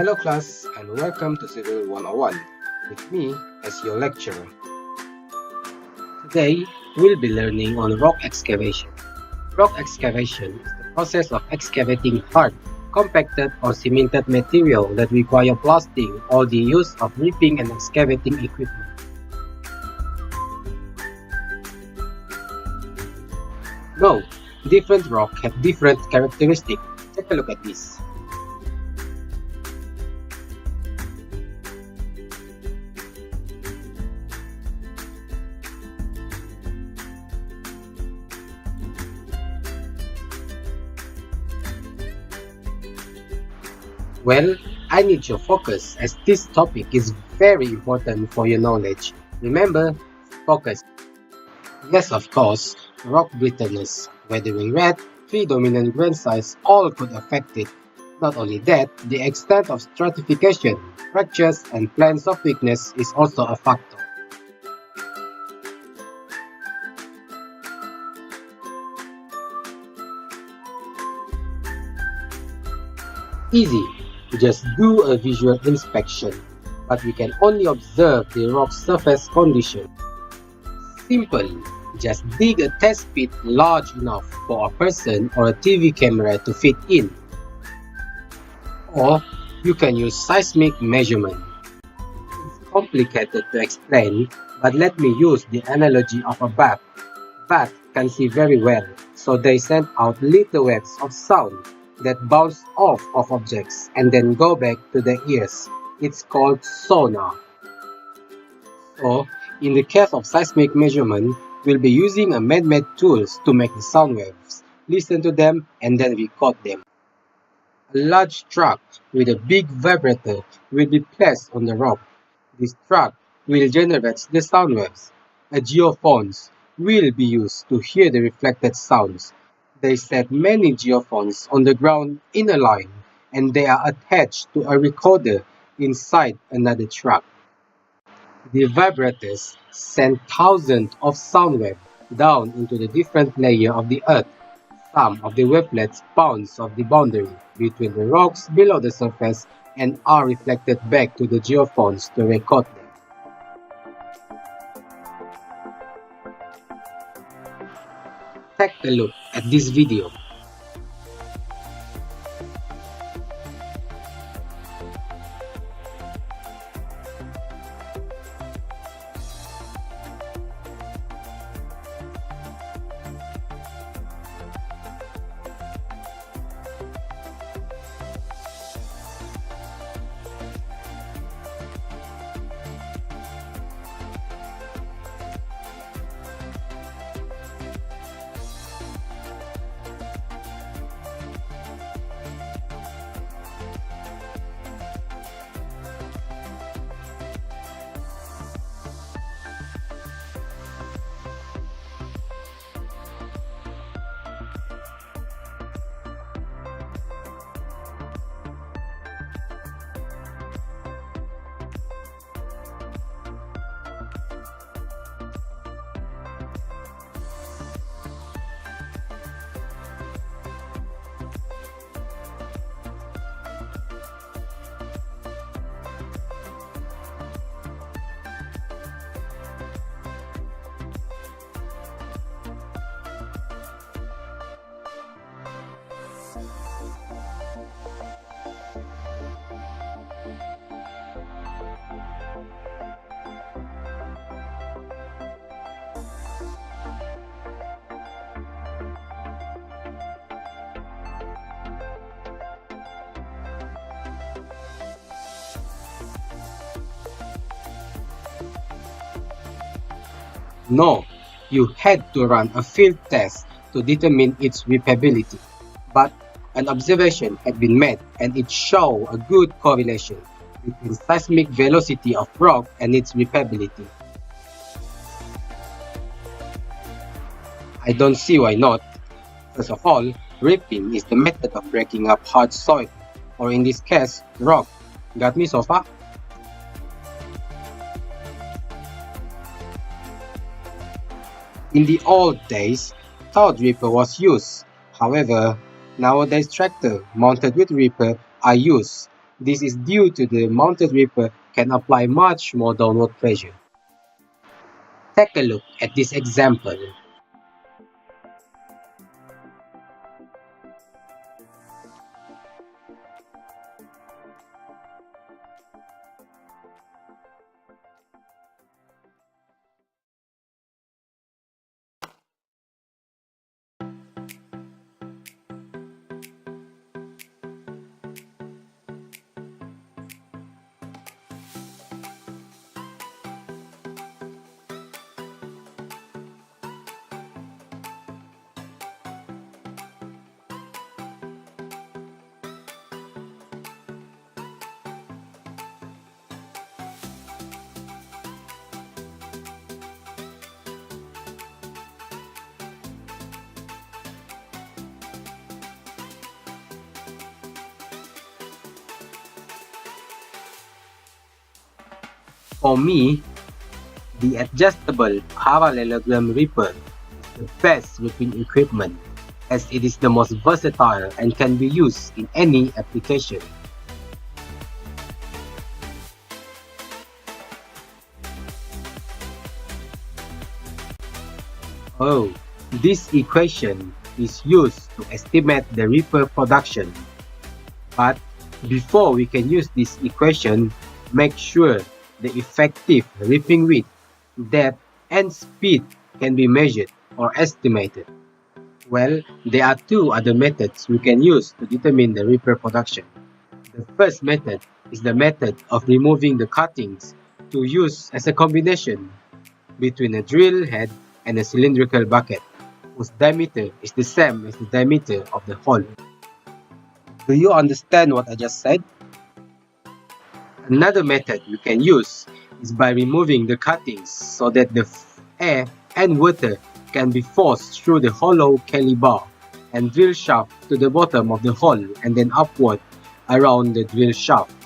Hello class and welcome to Civil 101 with me as your lecturer. Today we'll be learning on rock excavation. Rock excavation is the process of excavating hard, compacted or cemented material that require blasting or the use of ripping and excavating equipment. Now, different rock have different characteristics. Take a look at this. Well, I need your focus as this topic is very important for your knowledge. Remember, focus. Yes, of course, rock brittleness, weathering rate, predominant grain size all could affect it. Not only that, the extent of stratification, fractures, and plans of weakness is also a factor. Easy. Just do a visual inspection, but we can only observe the rock surface condition. Simple, just dig a test pit large enough for a person or a TV camera to fit in. Or you can use seismic measurement. It's complicated to explain, but let me use the analogy of a bat. Bats can see very well, so they send out little waves of sound that bounce off of objects and then go back to their ears. It's called sonar. So, in the case of seismic measurement, we'll be using a man-made tools to make the sound waves, listen to them, and then record them. A large truck with a big vibrator will be placed on the rock. This truck will generate the sound waves. A geophones will be used to hear the reflected sounds. They set many geophones on the ground in a line, and they are attached to a recorder inside another truck. The vibrators send thousands of sound waves down into the different layers of the earth. Some of the wavelets bounce off the boundary between the rocks below the surface and are reflected back to the geophones to record them. Take a look at this video. No, you had to run a field test to determine its repairability, but an observation had been made and it showed a good correlation between seismic velocity of rock and its repairability. I don't see why not. First of all, ripping is the method of breaking up hard soil, or in this case, rock. Got me so far? In the old days, third ripper was used. However, nowadays tractor mounted with ripper are used. This is due to the mounted ripper can apply much more downward pressure. Take a look at this example. For me, the adjustable parallelogram ripper is the best ripping equipment as it is the most versatile and can be used in any application. Oh, this equation is used to estimate the ripper production. But before we can use this equation, make sure the effective ripping width, depth, and speed can be measured or estimated. Well, there are two other methods we can use to determine the ripper production. The first method is the method of removing the cuttings to use as a combination between a drill head and a cylindrical bucket, whose diameter is the same as the diameter of the hole. Do you understand what I just said? Another method we can use is by removing the cuttings so that the air and water can be forced through the hollow caliber and drill shaft to the bottom of the hole and then upward around the drill shaft.